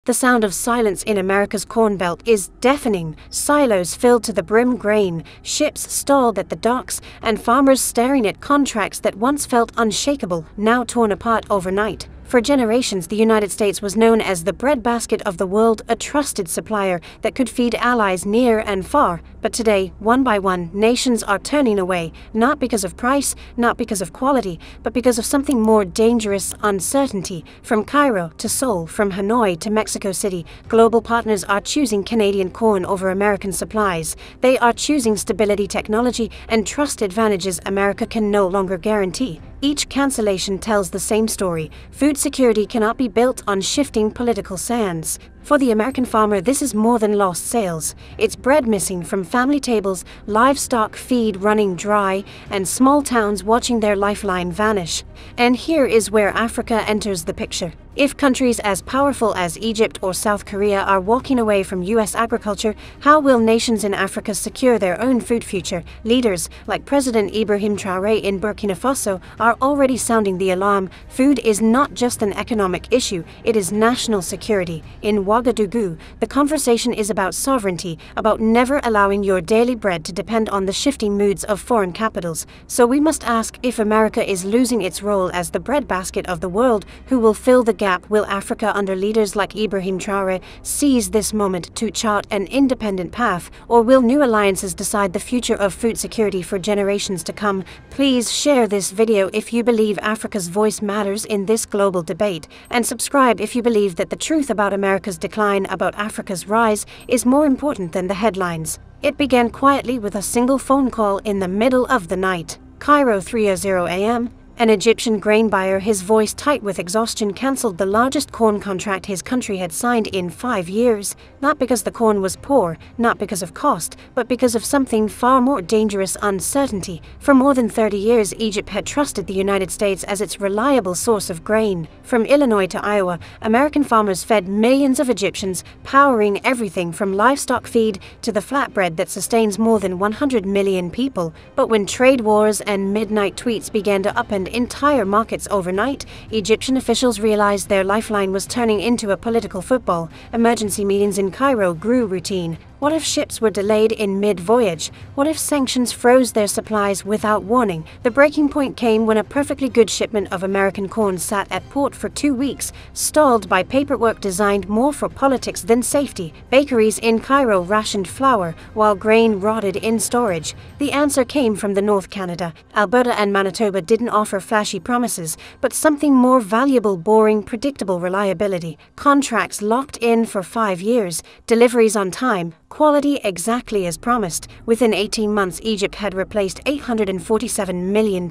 The sound of silence in America's Corn Belt is deafening. Silos filled to the brim grain, ships stalled at the docks, and farmers staring at contracts that once felt unshakable, now torn apart overnight. For generations, the United States was known as the breadbasket of the world, a trusted supplier that could feed allies near and far. But today, one by one, nations are turning away, not because of price, not because of quality, but because of something more dangerous: uncertainty. From Cairo to Seoul, from Hanoi to Mexico City, global partners are choosing Canadian corn over American supplies. They are choosing stability, technology, and trust advantages America can no longer guarantee. Each cancellation tells the same story. Food security cannot be built on shifting political sands. For the American farmer, this is more than lost sales. It's bread missing from family tables, livestock feed running dry, and small towns watching their lifeline vanish. And here is where Africa enters the picture. If countries as powerful as Egypt or South Korea are walking away from U.S. agriculture, how will nations in Africa secure their own food future? Leaders like President Ibrahim Traoré in Burkina Faso are already sounding the alarm. Food is not just an economic issue, it is national security. In Ouagadougou, the conversation is about sovereignty, about never allowing your daily bread to depend on the shifting moods of foreign capitals. So we must ask, if America is losing its role as the breadbasket of the world, who will fill the gap? Will Africa, under leaders like Ibrahim Traoré, seize this moment to chart an independent path, or will new alliances decide the future of food security for generations to come? Please share this video if you believe Africa's voice matters in this global debate, and subscribe if you believe that the truth about America's decline, about Africa's rise, is more important than the headlines. It began quietly with a single phone call in the middle of the night. Cairo, 3:00 a.m. An Egyptian grain buyer, his voice tight with exhaustion, cancelled the largest corn contract his country had signed in 5 years, not because the corn was poor, not because of cost, but because of something far more dangerous: uncertainty. For more than 30 years, Egypt had trusted the United States as its reliable source of grain. From Illinois to Iowa, American farmers fed millions of Egyptians, powering everything from livestock feed to the flatbread that sustains more than 100 million people. But when trade wars and midnight tweets began to upend entire markets overnight, Egyptian officials realized their lifeline was turning into a political football. Emergency meetings in Cairo grew routine. What if ships were delayed in mid-voyage? What if sanctions froze their supplies without warning? The breaking point came when a perfectly good shipment of American corn sat at port for 2 weeks, stalled by paperwork designed more for politics than safety. Bakeries in Cairo rationed flour, while grain rotted in storage. The answer came from the North Canada. Alberta and Manitoba didn't offer flashy promises, but something more valuable: boring, predictable reliability. Contracts locked in for 5 years, deliveries on time, quality exactly as promised. Within 18 months, Egypt had replaced $847 million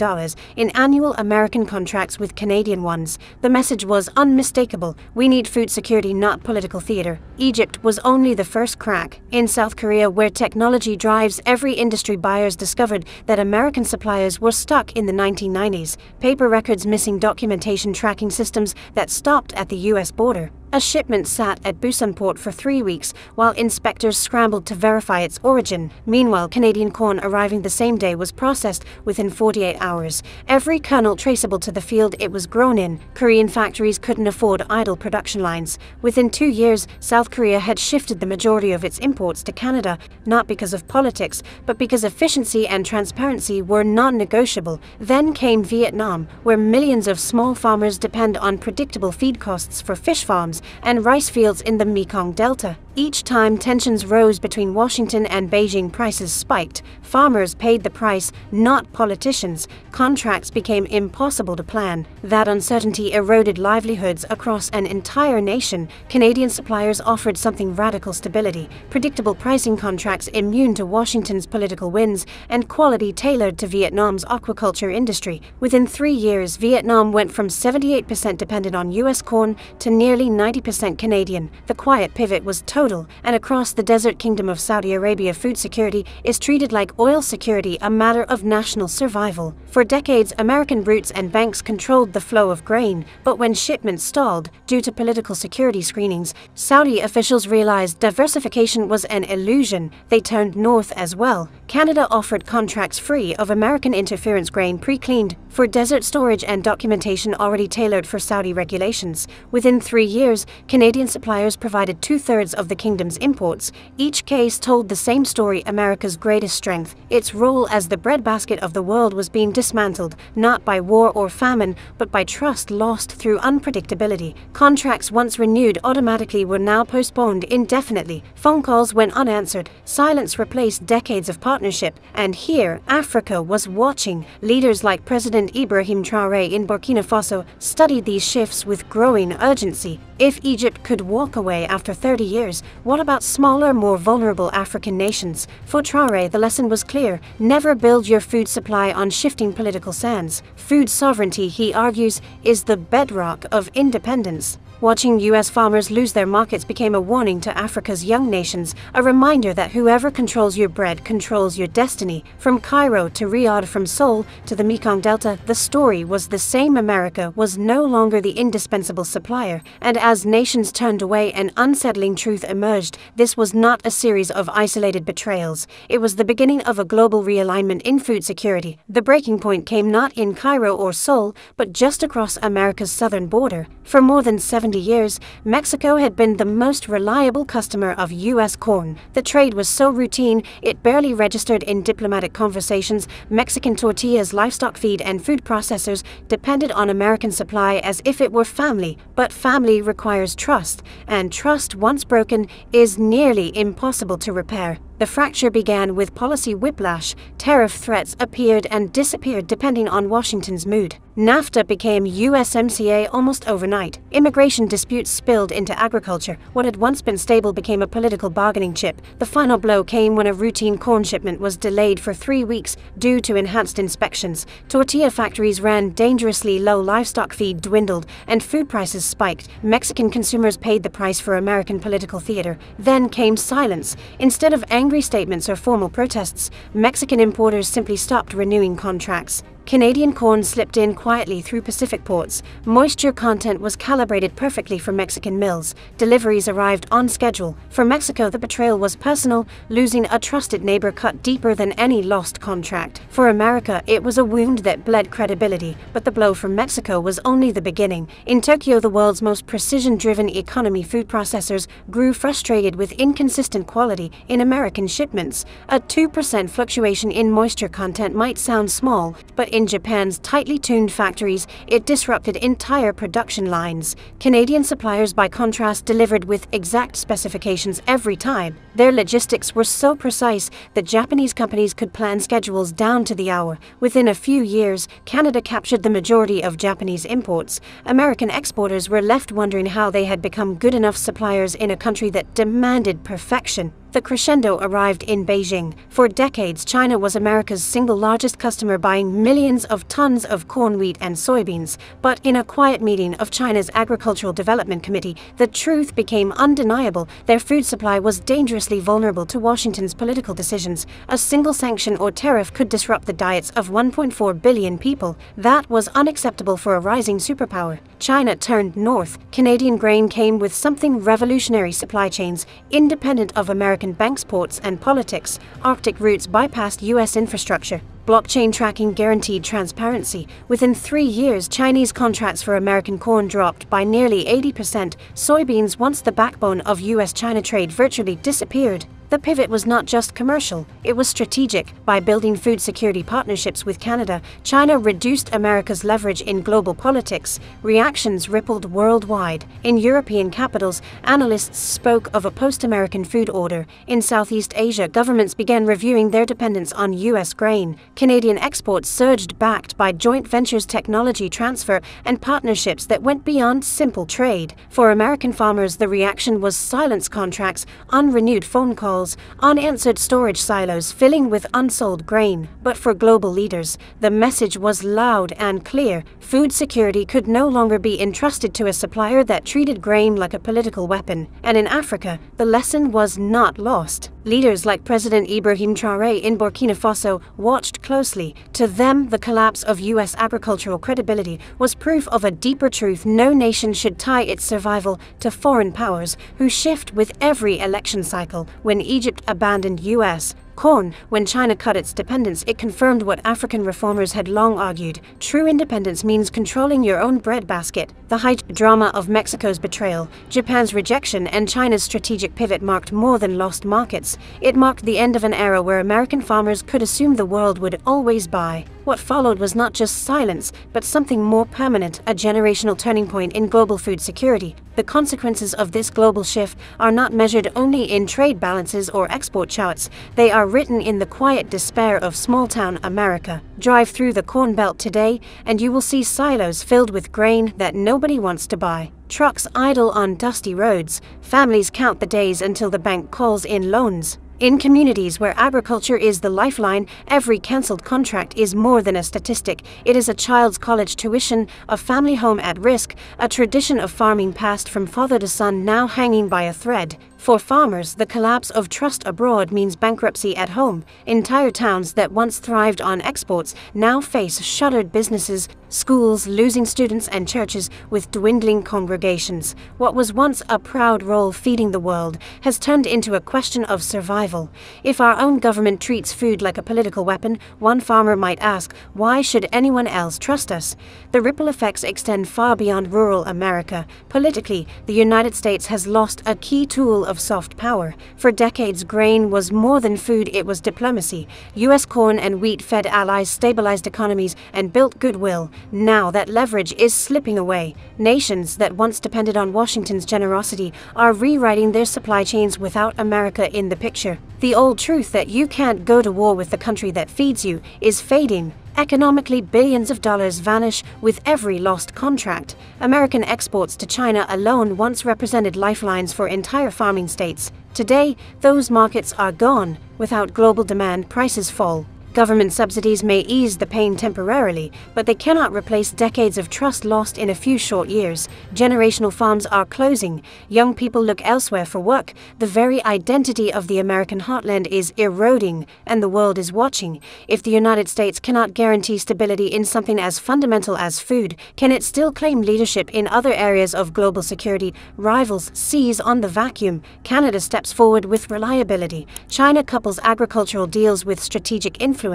in annual American contracts with Canadian ones. The message was unmistakable: we need food security, not political theater. Egypt was only the first crack. In South Korea, where technology drives every industry, buyers discovered that American suppliers were stuck in the 1990s. Paper records missing, documentation, tracking systems that stopped at the U.S. border. A shipment sat at Busan port for 3 weeks while inspectors scrambled to verify its origin. Meanwhile, Canadian corn arriving the same day was processed within 48 hours. Every kernel traceable to the field it was grown in. Korean factories couldn't afford idle production lines. Within 2 years, South Korea had shifted the majority of its imports to Canada, not because of politics, but because efficiency and transparency were non-negotiable. Then came Vietnam, where millions of small farmers depend on predictable feed costs for fish farms and rice fields in the Mekong Delta. Each time tensions rose between Washington and Beijing, prices spiked. Farmers paid the price, not politicians. Contracts became impossible to plan. That uncertainty eroded livelihoods across an entire nation. Canadian suppliers offered something: radical stability, predictable pricing, contracts immune to Washington's political winds, and quality tailored to Vietnam's aquaculture industry. Within 3 years, Vietnam went from 78% dependent on U.S. corn to nearly 90% Canadian. The quiet pivot was total, and across the desert kingdom of Saudi Arabia, food security is treated like oil security, a matter of national survival. For decades, American brutes and banks controlled the flow of grain, but when shipments stalled due to political security screenings, Saudi officials realized diversification was an illusion. They turned north as well. Canada offered contracts free of American interference grain, pre-cleaned for desert storage and documentation already tailored for Saudi regulations. Within 3 years, years, Canadian suppliers provided 2/3 of the kingdom's imports. Each case told the same story: America's greatest strength. Its role as the breadbasket of the world was being dismantled, not by war or famine, but by trust lost through unpredictability. Contracts once renewed automatically were now postponed indefinitely. Phone calls went unanswered. Silence replaced decades of partnership. And here, Africa was watching. Leaders like President Ibrahim Traoré in Burkina Faso studied these shifts with growing urgency. If Egypt could walk away after 30 years, what about smaller, more vulnerable African nations? For Traoré, the lesson was clear: never build your food supply on shifting political sands. Food sovereignty, he argues, is the bedrock of independence. Watching U.S. farmers lose their markets became a warning to Africa's young nations, a reminder that whoever controls your bread controls your destiny. From Cairo to Riyadh, from Seoul to the Mekong Delta, the story was the same: America was no longer the indispensable supplier. And as nations turned away, an unsettling truth emerged: this was not a series of isolated betrayals. It was the beginning of a global realignment in food security. The breaking point came not in Cairo or Seoul, but just across America's southern border. For more than 70 years, Mexico had been the most reliable customer of U.S. corn. The trade was so routine, it barely registered in diplomatic conversations. Mexican tortillas, livestock feed, and food processors depended on American supply as if it were family. But family requires trust, and trust, once broken, is nearly impossible to repair. The fracture began with policy whiplash. Tariff threats appeared and disappeared depending on Washington's mood. NAFTA became USMCA almost overnight. Immigration disputes spilled into agriculture. What had once been stable became a political bargaining chip. The final blow came when a routine corn shipment was delayed for 3 weeks due to enhanced inspections. Tortilla factories ran dangerously low, livestock feed dwindled, and food prices spiked. Mexican consumers paid the price for American political theater. Then came silence. Instead of angry statements or formal protests, Mexican importers simply stopped renewing contracts. Canadian corn slipped in quietly through Pacific ports. Moisture content was calibrated perfectly for Mexican mills. Deliveries arrived on schedule. For Mexico, the betrayal was personal. Losing a trusted neighbor cut deeper than any lost contract. For America, it was a wound that bled credibility. But the blow from Mexico was only the beginning. In Tokyo, the world's most precision-driven economy, food processors grew frustrated with inconsistent quality in American shipments. A 2% fluctuation in moisture content might sound small, but in Japan's tightly tuned factories, it disrupted entire production lines. Canadian suppliers, by contrast, delivered with exact specifications every time. Their logistics were so precise that Japanese companies could plan schedules down to the hour. Within a few years, Canada captured the majority of Japanese imports. American exporters were left wondering how they had become good enough suppliers in a country that demanded perfection. The crescendo arrived in Beijing. For decades, China was America's single largest customer, buying millions of tons of corn, wheat, and soybeans. But in a quiet meeting of China's Agricultural Development Committee, the truth became undeniable. Their food supply was dangerously vulnerable to Washington's political decisions. A single sanction or tariff could disrupt the diets of 1.4 billion people. That was unacceptable for a rising superpower. China turned north. Canadian grain came with something revolutionary: supply chains, independent of American banks, ports, and politics. Arctic routes bypassed U.S. infrastructure. Blockchain tracking guaranteed transparency. Within 3 years, Chinese contracts for American corn dropped by nearly 80%. Soybeans, once the backbone of U.S.-China trade, virtually disappeared. The pivot was not just commercial, it was strategic. By building food security partnerships with Canada, China reduced America's leverage in global politics. Reactions rippled worldwide. In European capitals, analysts spoke of a post-American food order. In Southeast Asia, governments began reviewing their dependence on U.S. grain. Canadian exports surged, backed by joint ventures, technology transfer, and partnerships that went beyond simple trade. For American farmers, the reaction was silence contracts, unrenewed phone calls, unanswered storage silos filling with unsold grain. But for global leaders, the message was loud and clear: food security could no longer be entrusted to a supplier that treated grain like a political weapon. And in Africa, the lesson was not lost. Leaders like President Ibrahim Traoré in Burkina Faso watched closely. To them, the collapse of U.S. agricultural credibility was proof of a deeper truth: no nation should tie its survival to foreign powers who shift with every election cycle. When Egypt abandoned U.S. Corn. When China cut its dependence, it confirmed what African reformers had long argued. True independence means controlling your own breadbasket. The high drama of Mexico's betrayal, Japan's rejection, and China's strategic pivot marked more than lost markets. It marked the end of an era where American farmers could assume the world would always buy. What followed was not just silence, but something more permanent, a generational turning point in global food security. The consequences of this global shift are not measured only in trade balances or export charts. They are written in the quiet despair of small-town America. Drive through the Corn Belt today, and you will see silos filled with grain that nobody wants to buy. Trucks idle on dusty roads. Families count the days until the bank calls in loans. In communities where agriculture is the lifeline, every cancelled contract is more than a statistic. It is a child's college tuition, a family home at risk, a tradition of farming passed from father to son now hanging by a thread. For farmers, the collapse of trust abroad means bankruptcy at home. Entire towns that once thrived on exports now face shuttered businesses, schools losing students, and churches with dwindling congregations. What was once a proud role feeding the world has turned into a question of survival. If our own government treats food like a political weapon, one farmer might ask, why should anyone else trust us? The ripple effects extend far beyond rural America. Politically, the United States has lost a key tool of soft power. For decades, grain was more than food, it was diplomacy. U.S. corn and wheat fed allies, stabilized economies, and built goodwill. Now that leverage is slipping away. Nations that once depended on Washington's generosity are rewriting their supply chains without America in the picture. The old truth that you can't go to war with the country that feeds you is fading. Economically, billions of dollars vanish with every lost contract. American exports to China alone once represented lifelines for entire farming states. Today, those markets are gone. Without global demand, prices fall. Government subsidies may ease the pain temporarily, but they cannot replace decades of trust lost in a few short years. Generational farms are closing. Young people look elsewhere for work. The very identity of the American heartland is eroding, and the world is watching. If the United States cannot guarantee stability in something as fundamental as food, can it still claim leadership in other areas of global security? Rivals seize on the vacuum. Canada steps forward with reliability. China couples agricultural deals with strategic influence.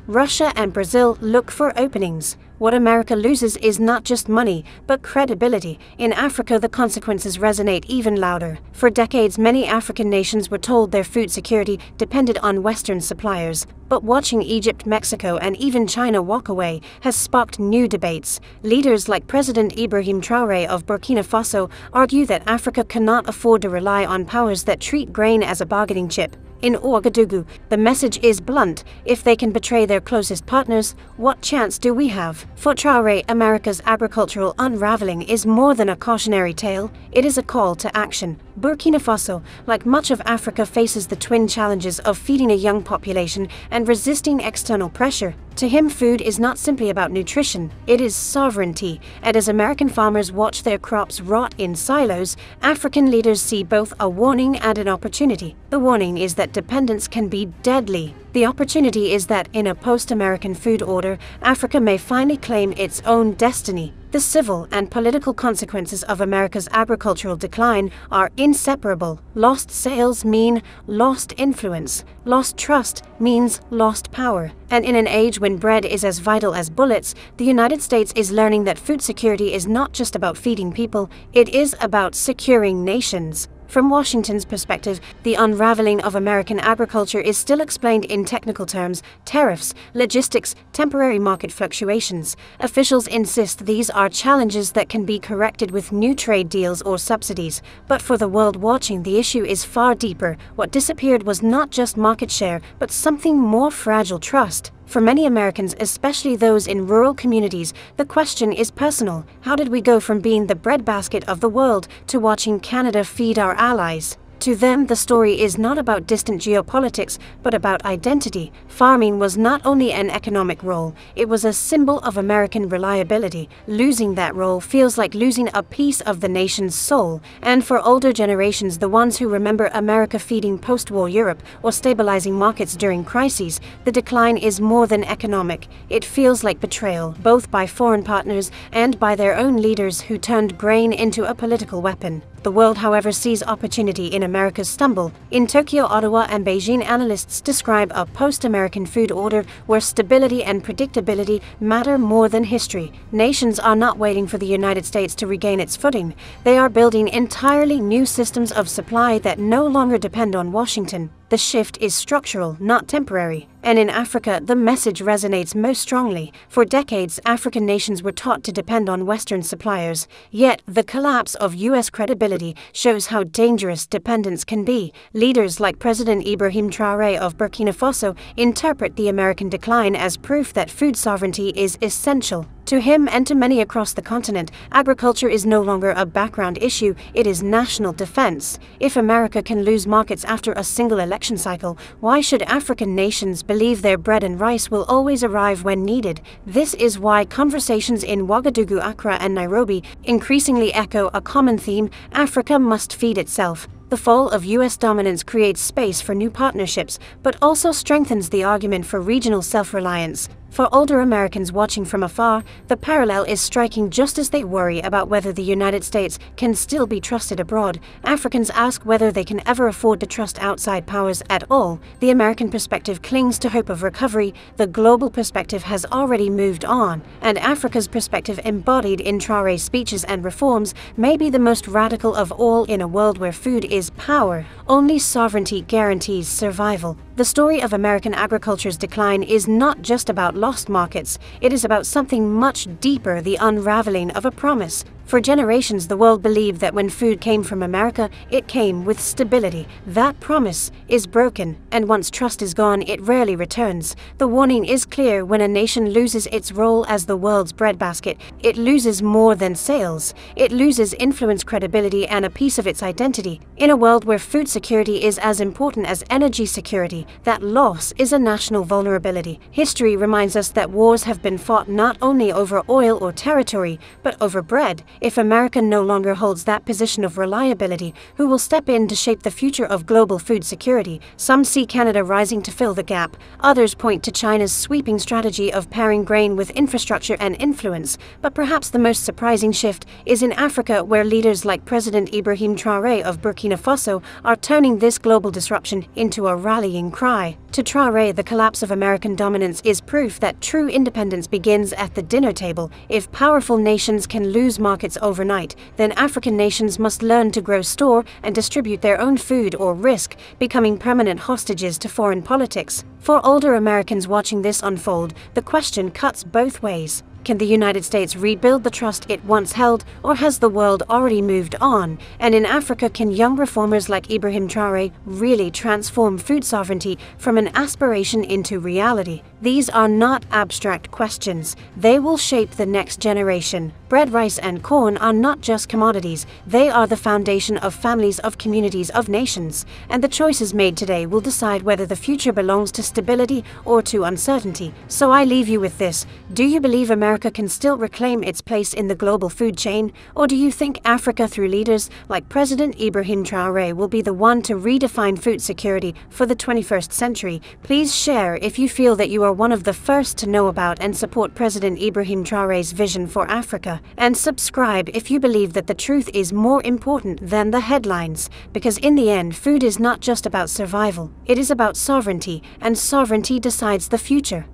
Russia and Brazil look for openings. What America loses is not just money, but credibility. In Africa, the consequences resonate even louder. For decades, many African nations were told their food security depended on Western suppliers. But watching Egypt, Mexico, and even China walk away has sparked new debates. Leaders like President Ibrahim Traoré of Burkina Faso argue that Africa cannot afford to rely on powers that treat grain as a bargaining chip. In Ouagadougou, the message is blunt: if they can betray their closest partners, what chance do we have? For Traoré, America's agricultural unraveling is more than a cautionary tale, it is a call to action. Burkina Faso, like much of Africa, faces the twin challenges of feeding a young population and resisting external pressure. To him, food is not simply about nutrition, it is sovereignty. And as American farmers watch their crops rot in silos, African leaders see both a warning and an opportunity. The warning is that dependence can be deadly. The opportunity is that in a post-American food order, Africa may finally claim its own destiny. The civil and political consequences of America's agricultural decline are inseparable. Lost sales mean lost influence. Lost trust means lost power. And in an age when bread is as vital as bullets, the United States is learning that food security is not just about feeding people, it is about securing nations. From Washington's perspective, the unraveling of American agriculture is still explained in technical terms: tariffs, logistics, temporary market fluctuations. Officials insist these are challenges that can be corrected with new trade deals or subsidies. But for the world watching, the issue is far deeper. What disappeared was not just market share, but something more fragile: trust. For many Americans, especially those in rural communities, the question is personal. How did we go from being the breadbasket of the world to watching Canada feed our allies? To them, the story is not about distant geopolitics, but about identity. Farming was not only an economic role, it was a symbol of American reliability. Losing that role feels like losing a piece of the nation's soul. And for older generations, the ones who remember America feeding post-war Europe or stabilizing markets during crises, the decline is more than economic. It feels like betrayal, both by foreign partners and by their own leaders who turned grain into a political weapon. The world, however, sees opportunity in America's stumble. In Tokyo, Ottawa, and Beijing, analysts describe a post-American food order where stability and predictability matter more than history. Nations are not waiting for the United States to regain its footing. They are building entirely new systems of supply that no longer depend on Washington. The shift is structural, not temporary. And in Africa, the message resonates most strongly. For decades, African nations were taught to depend on Western suppliers. Yet, the collapse of U.S. credibility shows how dangerous dependence can be. Leaders like President Ibrahim Traoré of Burkina Faso interpret the American decline as proof that food sovereignty is essential. To him and to many across the continent, agriculture is no longer a background issue, it is national defense. If America can lose markets after a single election cycle, why should African nations believe their bread and rice will always arrive when needed? This is why conversations in Ouagadougou, Accra, and Nairobi increasingly echo a common theme: Africa must feed itself. The fall of U.S. dominance creates space for new partnerships, but also strengthens the argument for regional self-reliance. For older Americans watching from afar, the parallel is striking. Just as they worry about whether the United States can still be trusted abroad, Africans ask whether they can ever afford to trust outside powers at all. The American perspective clings to hope of recovery, the global perspective has already moved on, and Africa's perspective, embodied in Traoré's speeches and reforms, may be the most radical of all. In a world where food is power, only sovereignty guarantees survival. The story of American agriculture's decline is not just about lost markets, it is about something much deeper: the unraveling of a promise. For generations, the world believed that when food came from America, it came with stability. That promise is broken, and once trust is gone, it rarely returns. The warning is clear: when a nation loses its role as the world's breadbasket, it loses more than sales. It loses influence, credibility, and a piece of its identity. In a world where food security is as important as energy security, that loss is a national vulnerability. History reminds us that wars have been fought not only over oil or territory, but over bread. If America no longer holds that position of reliability, who will step in to shape the future of global food security? Some see Canada rising to fill the gap. Others point to China's sweeping strategy of pairing grain with infrastructure and influence. But perhaps the most surprising shift is in Africa, where leaders like President Ibrahim Traoré of Burkina Faso are turning this global disruption into a rallying cry. To Traoré, the collapse of American dominance is proof that true independence begins at the dinner table. If powerful nations can lose markets overnight, then African nations must learn to grow, store, and distribute their own food, or risk becoming permanent hostages to foreign politics. For older Americans watching this unfold, the question cuts both ways. Can the United States rebuild the trust it once held, or has the world already moved on? And in Africa, can young reformers like Ibrahim Traoré really transform food sovereignty from an aspiration into reality? These are not abstract questions. They will shape the next generation. Bread, rice, and corn are not just commodities. They are the foundation of families, of communities, of nations. And the choices made today will decide whether the future belongs to stability or to uncertainty. So I leave you with this. Do you believe America can still reclaim its place in the global food chain? Or do you think Africa, through leaders like President Ibrahim Traoré, will be the one to redefine food security for the 21st century? Please share if you feel that you are one of the first to know about and support President Ibrahim Traoré's vision for Africa. And subscribe if you believe that the truth is more important than the headlines. Because in the end, food is not just about survival, it is about sovereignty, and sovereignty decides the future.